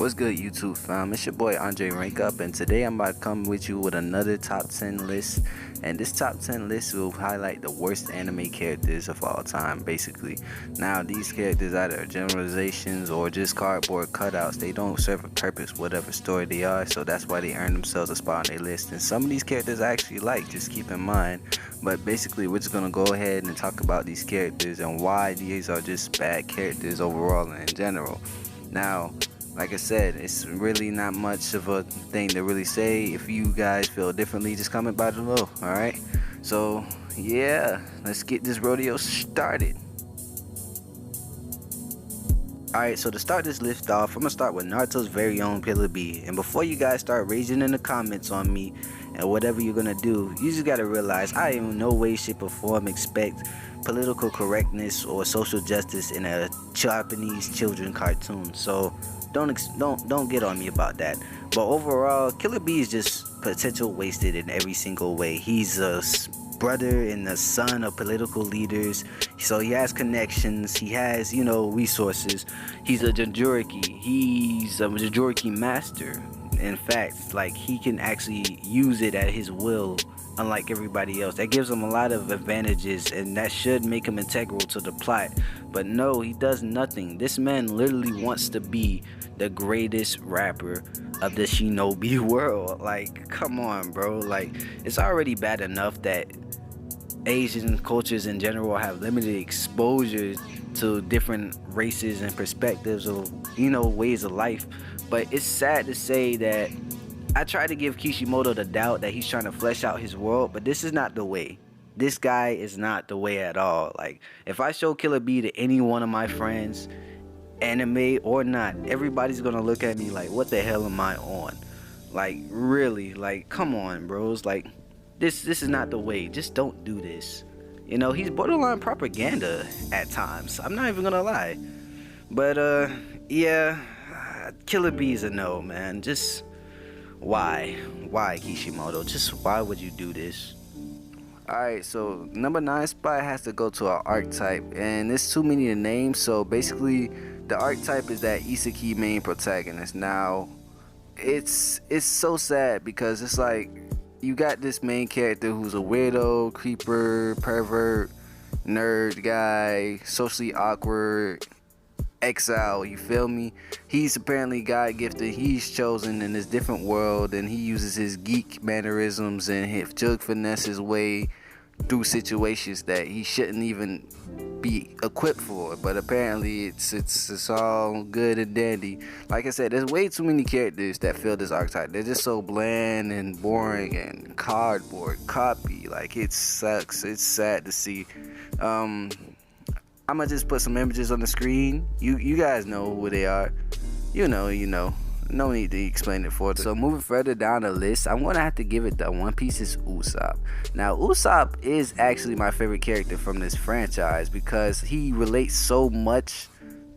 What's good, YouTube fam? It's your boy Andre Rank Up, and today I'm about to come with you with another top 10 list. And this top 10 list will highlight the worst anime characters of all time, basically. Now, these characters either are generalizations or just cardboard cutouts. They don't serve a purpose, whatever story they are, so that's why they earn themselves a spot on their list. And some of these characters I actually like, just keep in mind. But basically, we're just gonna go ahead and talk about these characters and why these are just bad characters overall and in general. Now, like I said, it's really not much of a thing to really say. If you guys feel differently, just comment by below, alright? So, yeah, let's get this rodeo started. Alright, so to start this list off, I'm gonna start with Naruto's very own Pillar B. And before you guys start raging in the comments on me and whatever you're gonna do, you just gotta realize I in no way, shape, or form expect political correctness or social justice in a Japanese children cartoon. So don't get on me about that. But overall, Killer B is just potential wasted in every single way. He's a brother and the son of political leaders, so he has connections, he has, resources. He's a Jinchuriki. He's a Jinchuriki master. In fact, like, he can actually use it at his will, unlike everybody else. That gives him a lot of advantages, and that should make him integral to the plot. But no, he does nothing. This man literally wants to be the greatest rapper of the shinobi world. Like, come on, bro. Like, it's already bad enough that Asian cultures in general have limited exposure to different races and perspectives of, ways of life. But it's sad to say that I try to give Kishimoto the doubt that he's trying to flesh out his world, but this is not the way. This guy is not the way at all. Like, if I show Killer B to any one of my friends, anime or not, everybody's gonna look at me like, what the hell am I on? Like, really? Like, come on, bros. Like, this is not the way. Just don't do this. He's borderline propaganda at times. I'm not even gonna lie. But yeah, Killer B is a no, man. Just why Kishimoto? Just why would you do this? Alright, so number 9 spot has to go to our archetype, and there's too many to name. So basically, the archetype is that isekai main protagonist. Now, it's so sad because it's like you got this main character who's a weirdo, creeper, pervert, nerd guy, socially awkward, exile, you feel me? He's apparently God gifted. He's chosen in this different world, and he uses his geek mannerisms and his jug finesse his way through situations that he shouldn't even be equipped for. But apparently it's all good and dandy. Like I said, there's way too many characters that fill this archetype. They're just so bland and boring and cardboard copy. Like, it sucks. It's sad to see. I'm gonna just put some images on the screen. You guys know who they are. You know. No need to explain it further. So moving further down the list, I'm gonna have to give it the One Piece's Usopp. Now, Usopp is actually my favorite character from this franchise because he relates so much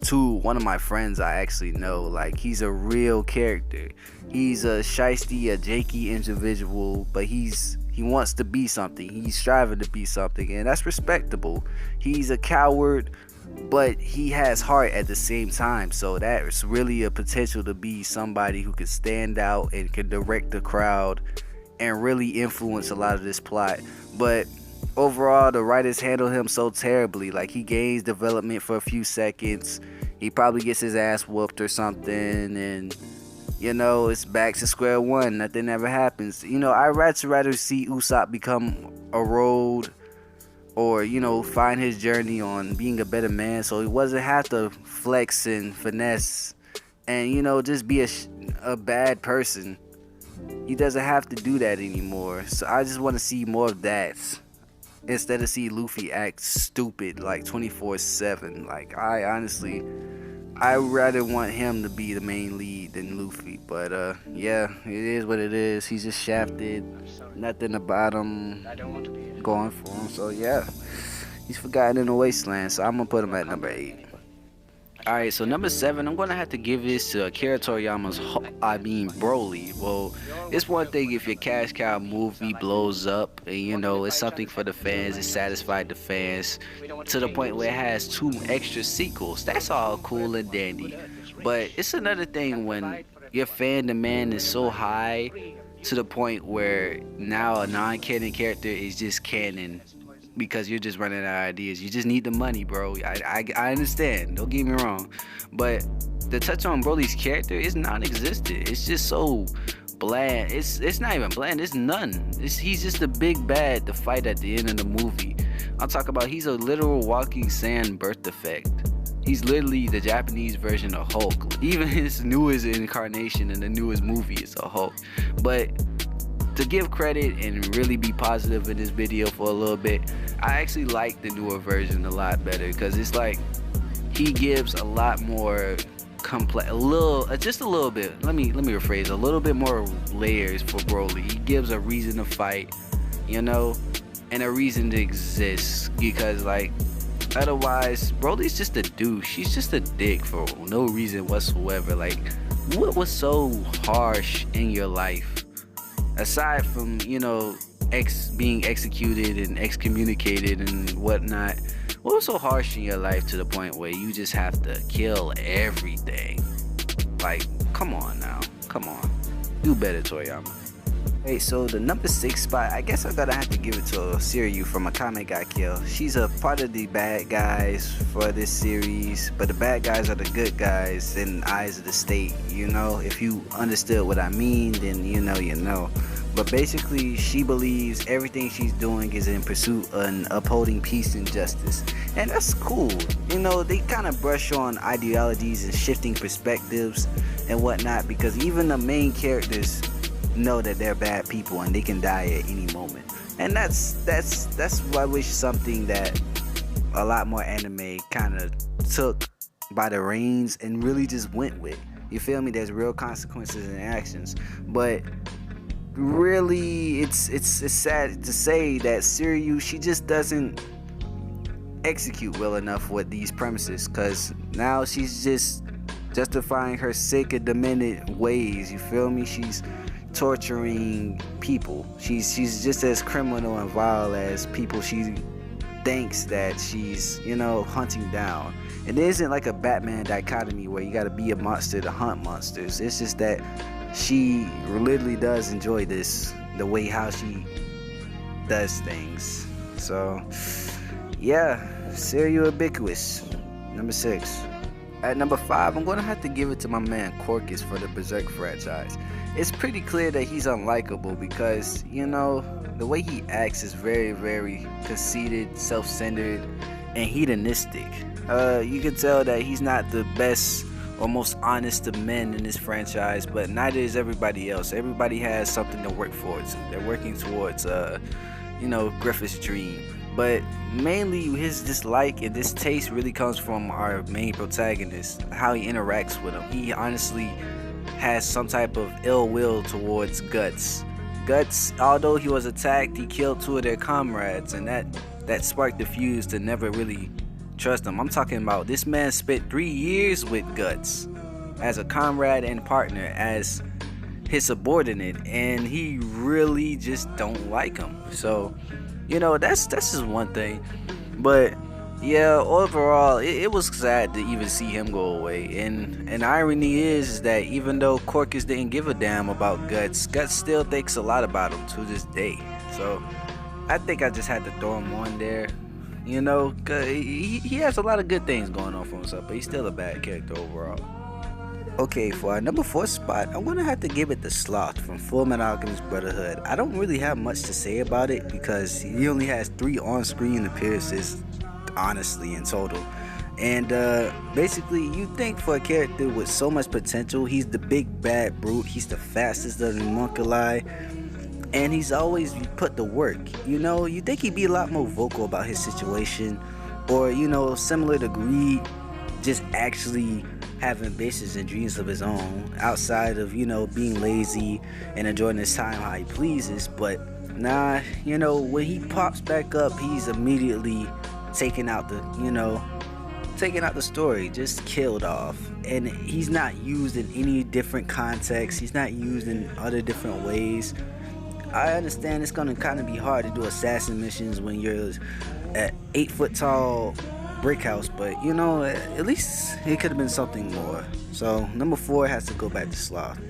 to one of my friends I actually know. Like, he's a real character. He's a shiesty, a jakey individual, but he wants to be something. He's striving to be something, and that's respectable. He's a coward, but he has heart at the same time. So that's really a potential to be somebody who can stand out and can direct the crowd and really influence a lot of this plot. But overall, the writers handle him so terribly. Like, he gains development for a few seconds, he probably gets his ass whooped or something, and it's back to square one. Nothing ever happens. I'd rather see Usopp become a road, or find his journey on being a better man, so he wasn't have to flex and finesse and just be a bad person. He doesn't have to do that anymore. So I just want to see more of that instead of see Luffy act stupid like 24/7. Like, I rather want him to be the main lead than Luffy. But yeah, it is what it is. He's just shafted. Nothing about him going for him. So yeah, he's forgotten in the wasteland. So I'm gonna put him at number 8. Alright, so number 7, I'm gonna have to give this to Akira Toriyama's Broly. Well, it's one thing if your cash cow movie blows up and it's something for the fans, it satisfied the fans to the point where it has 2 extra sequels. That's all cool and dandy. But it's another thing when your fan demand is so high to the point where now a non-canon character is just canon because you're just running out of ideas. You just need the money, bro. I understand. Don't get me wrong, but the touch on Broly's character is non-existent. It's just so bland. It's not even bland. It's none. He's just a big bad to fight at the end of the movie. I'm talking about he's a literal walking sand birth defect. He's literally the Japanese version of Hulk. Even his newest incarnation in the newest movie is a Hulk. But to give credit and really be positive in this video for a little bit, I actually like the newer version a lot better because it's like he gives a lot more complex, just a little bit. Let me rephrase, a little bit more layers for Broly. He gives a reason to fight, you know, and a reason to exist, because like otherwise Broly's just a douche. He's just a dick for no reason whatsoever. Like, what was so harsh in your life aside from, you know, being executed and excommunicated and whatnot? What was so harsh in your life to the point where you just have to kill everything? Like, come on now, come on, do better, Toriyama. Hey, so the number 6 spot, I guess I'm gonna have to give it to Siryu from Akame ga Kill. She's a part of the bad guys for this series, but the bad guys are the good guys in the eyes of the state, you know? If you understood what I mean, then you know. But basically, she believes everything she's doing is in pursuit of upholding peace and justice. And that's cool. You know, they kind of brush on ideologies and shifting perspectives and whatnot, because even the main characters know that they're bad people and they can die at any moment. And that's why I wish something that a lot more anime kind of took by the reins and really just went with. You feel me? There's real consequences in actions. But really, it's sad to say that Siryu, she just doesn't execute well enough with these premises, because now she's just justifying her sick and demented ways. You feel me? She's torturing people. She's just as criminal and vile as people she thinks that she's, you know, hunting down. And there isn't like a Batman dichotomy where you gotta be a monster to hunt monsters. It's just that she literally does enjoy this, the way how she does things. So yeah, Siryu ubiquitous, number 6. At number 5, I'm gonna have to give it to my man Corkus for the Berserk franchise. It's pretty clear that he's unlikable because, you know, the way he acts is very, very conceited, self-centered, and hedonistic. You can tell that he's not the best or most honest of men in this franchise, but neither is everybody else. Everybody has something to work for. They're working towards, you know, Griffith's dream. But mainly his dislike and distaste really comes from our main protagonist, how he interacts with him. He honestly has some type of ill will towards Guts. Guts, although he was attacked, he killed 2 of their comrades, and that sparked the fuse to never really trust him. I'm talking about this man spent 3 years with Guts as a comrade and partner, as his subordinate, and he really just don't like him. So, you know, that's just one thing. But yeah, overall, it was sad to even see him go away. And the irony is that even though Corkus didn't give a damn about Guts, Guts still thinks a lot about him to this day. So I think I just had to throw him on there. You know, he has a lot of good things going on for himself, but he's still a bad character overall. Okay, for our number 4 spot, I'm gonna have to give it to Sloth from Fullmetal Alchemist Brotherhood. I don't really have much to say about it because he only has 3 on-screen appearances, honestly, in total. And basically, you think for a character with so much potential, he's the big bad brute, he's the fastest of the homunculi, and he's always put the work. You know, you think he'd be a lot more vocal about his situation, or, you know, similar to Greed, just actually have ambitions and dreams of his own outside of, you know, being lazy and enjoying his time how he pleases. But nah, you know, when he pops back up, he's immediately taking out the story, just killed off. And he's not used in any different context. He's not used in other different ways. I understand it's gonna kind of be hard to do assassin missions when you're an 8 foot tall brick house, but you know, at least it could have been something more. So number 4 has to go back to Sloth.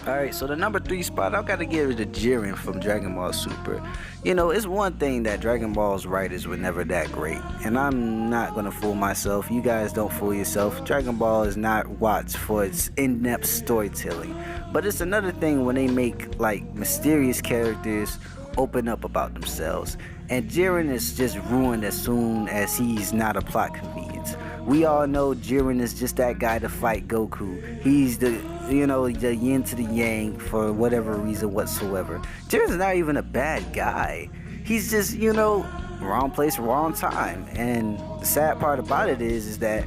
Alright, so the number 3 spot, I've got to give it to Jiren from Dragon Ball Super. You know, it's one thing that Dragon Ball's writers were never that great, and I'm not gonna fool myself. You guys don't fool yourself. Dragon Ball is not watched for its in-depth storytelling, but it's another thing when they make like mysterious characters open up about themselves, and Jiren is just ruined as soon as he's not a plot convenience. We all know Jiren is just that guy to fight Goku. He's the, you know, the yin to the yang for whatever reason whatsoever. Jiren's not even a bad guy. He's just, you know, wrong place, wrong time. And the sad part about it is that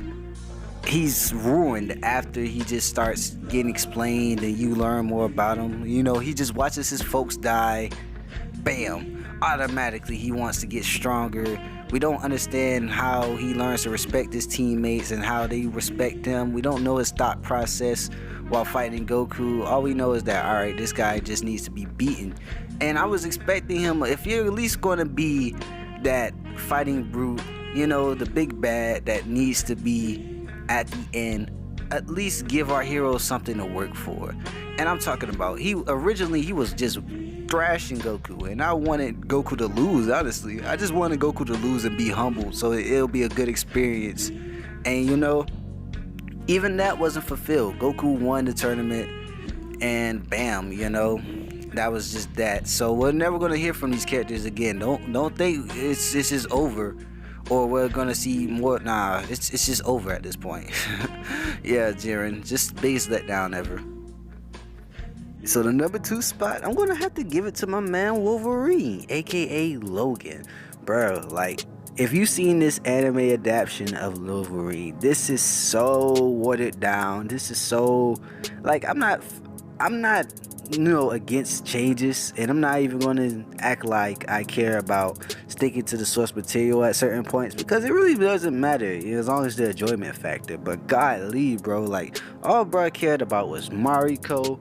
he's ruined after he just starts getting explained and you learn more about him. You know, he just watches his folks die. Bam, automatically he wants to get stronger. We don't understand how he learns to respect his teammates and how they respect him. We don't know his thought process while fighting Goku. All we know is that, alright, this guy just needs to be beaten. And I was expecting him, if you're at least going to be that fighting brute, you know, the big bad that needs to be at the end, at least give our hero something to work for. And I'm talking about, he was just thrashing Goku, and I wanted Goku to lose. Honestly, I just wanted Goku to lose and be humbled, so it'll be a good experience. And you know, even that wasn't fulfilled. Goku won the tournament, and bam, you know, that was just that. So we're never gonna hear from these characters again. Don't think it's just over, or we're gonna see more. Nah, it's just over at this point. Yeah, Jiren, just biggest letdown ever. So the number 2 spot, I'm gonna have to give it to my man Wolverine, aka Logan. Bro, like, if you've seen this anime adaptation of Wolverine, this is so watered down. This is so, like, I'm not you know, against changes, and I'm not even gonna act like I care about sticking to the source material at certain points, because it really doesn't matter, you know, as long as the enjoyment factor. But golly, bro, like, all bro cared about was Mariko.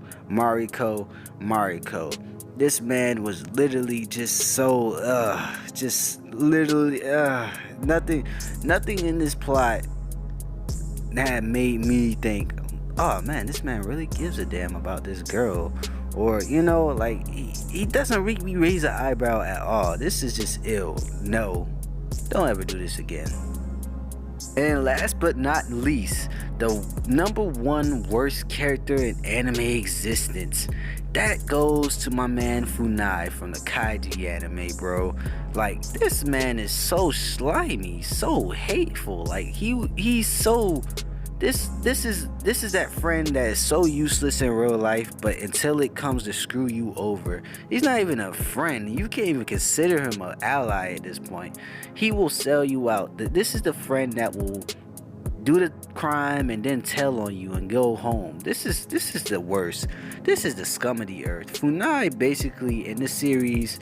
This man was literally just so nothing in this plot that made me think, oh man, this man really gives a damn about this girl. Or, you know, like, he doesn't make me raise an eyebrow at all. This is just ill. No, don't ever do this again. And last but not least, the number 1 worst character in anime existence, that goes to my man Funai from the Kaiji anime, bro. Like, this man is so slimy, so hateful. Like, he's so... This is that friend that is so useless in real life, but until it comes to screw you over, he's not even a friend. You can't even consider him an ally at this point. He will sell you out. This is the friend that will do the crime and then tell on you and go home. This is the worst. This is the scum of the earth. Funai, basically, in this series,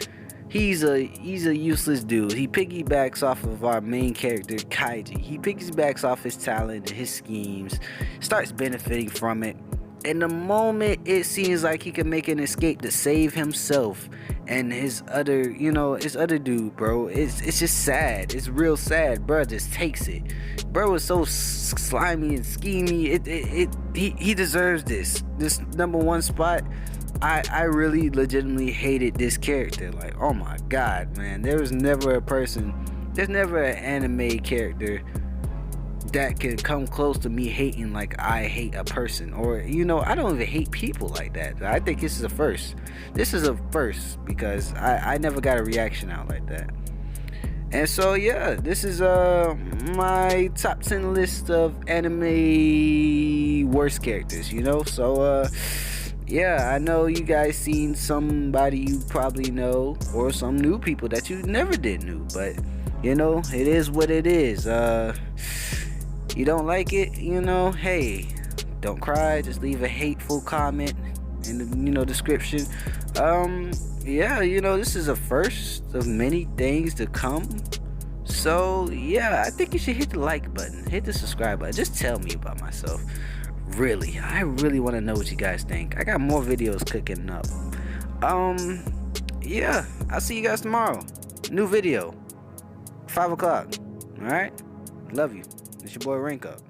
he's a useless dude. He piggybacks off of our main character, Kaiji. He piggybacks off his talent and his schemes, starts benefiting from it. And the moment it seems like he can make an escape to save himself and his other dude, bro, it's just sad. It's real sad. Bro just takes it. Bro was so slimy and schemy. He deserves this number 1 spot. I really legitimately hated this character. Like, oh my god, man, there's never an anime character that can come close to me hating like I hate a person. Or, you know, I don't even hate people like that. I think this is a first. This is a first, because I never got a reaction out like that. And so yeah, this is my top 10 list of anime worst characters, you know. So yeah, I know you guys seen somebody you probably know, or some new people that you never did knew, but you know, it is what it is. You don't like it, you know, hey, don't cry, just leave a hateful comment in the, you know, description. Yeah, you know, this is a first of many things to come. So yeah, I think you should hit the like button, hit the subscribe button, just tell me about myself. Really, I really want to know what you guys think. I got more videos cooking up. Yeah, I'll see you guys tomorrow. New video, 5 o'clock. All right, Love you. It's your boy Rank Up.